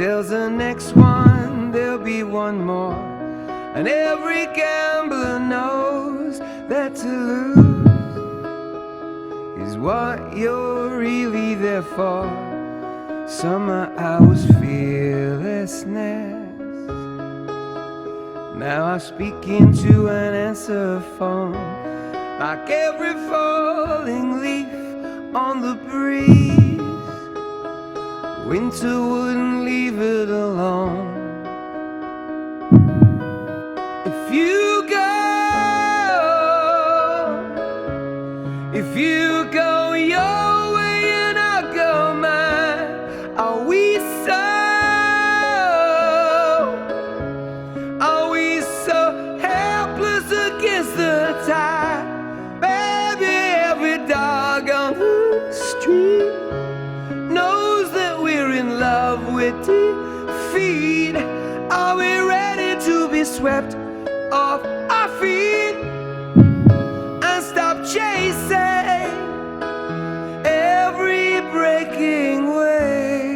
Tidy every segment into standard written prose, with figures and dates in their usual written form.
tells the next one there'll be one more. And every gambler knows that to lose is what you're really there for. Summer hours, fearlessness. Now I speak into an answer phone, like every falling leaf on the breeze. Winter wouldn't leave it alone. If you go your way and I'll go mine, are we so helpless against the tide? Baby, every dog on the street knows that we're in love with defeat. Are we ready to be swept off our feet and stop chasing every breaking wave?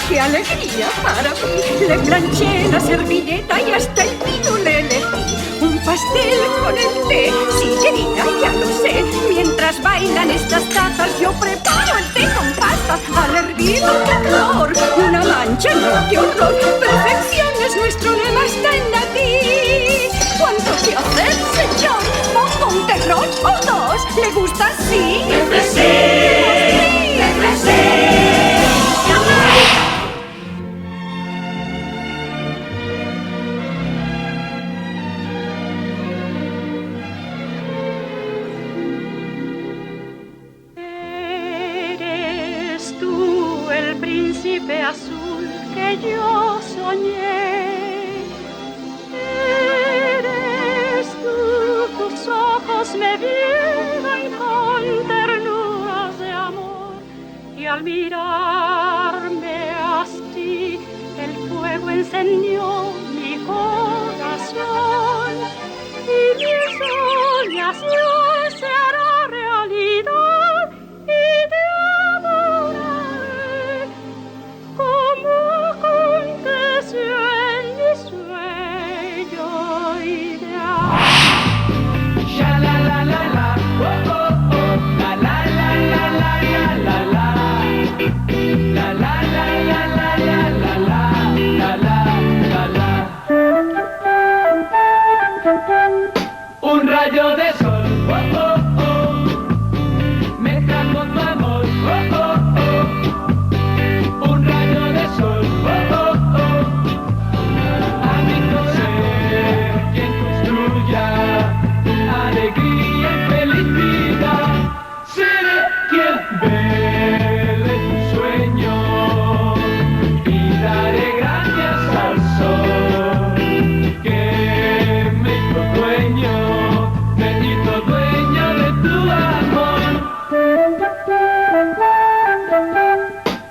¡Qué alegría para mí! Le planché la servilleta y hasta el vino le elegí. Un pastel con el té, sí querida, ya lo sé. Mientras bailan estas tazas yo preparo el té con pastas. Al hervido, qué calor, una mancha, no, qué horror. Perfección es nuestro lema, está en latín. ¿Cuánto que hacer, señor? Pongo un terrón o dos. ¿Le gusta así? ¡Siempre sí! ¡Siempre sí! Príncipe azul que yo soñé. Eres tú, tus ojos me vieron con ternuras de amor, y al mirarme así el fuego encendió mi corazón, y mi soñación se hará realidad, y te adoraré como aconteció en mi sueño ideal. Sha la la la la, oh oh oh, la la la la la la la la, la la la la la la la la la la. Un rayo de sol, oh oh oh, mezcla con tu amor, oh oh oh. Un rayo de sol, oh oh oh, a mi corazón, quien construya alegría y felicidad. Seré quien vele tu sueño y daré gracias al sol que me hizo dueño de tu amor.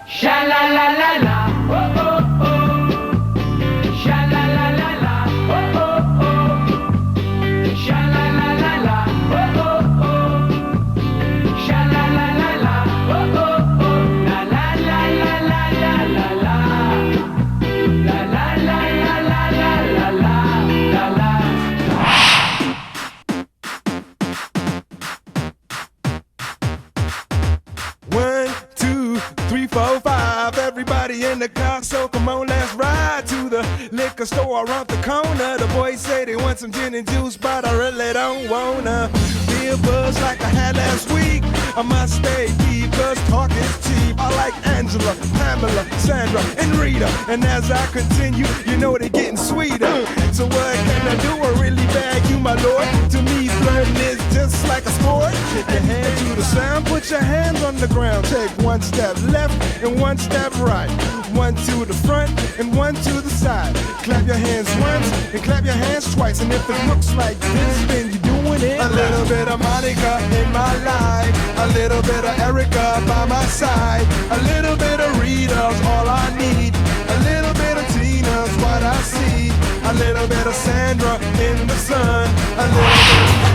Sha la la la la, oh oh oh. Sha la la la la, oh oh oh. Sha la la la la, oh oh oh. Sha la la la la, oh oh oh. La la la la la la la la. La la la la la la la la la. One, two, three, four, five. Everybody in the car, so come on, let's ride to the liquor store around the corner. The boys say they want some gin and juice, but I really don't wanna be a buzz like I had last week. I must stay deep, cause talk is cheap. I like Angela, Pamela, Sandra, and Rita. And as I continue, you know they're getting sweeter. So what can I do? I really bag you, my lord. To me, flirting is just like a sport. Take your hand to the sound, put your hands on the ground. Take one step left and one step right. One to the front and one to the side. Clap your hands once and clap your hands twice. And if it looks like this, then you're doing it. A little bit of Monica in my life, a little bit of Erica by my side, a little bit of Rita's all I need, a little bit of Tina's what I see, a little bit of Sandra in the sun, a little bit.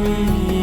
me.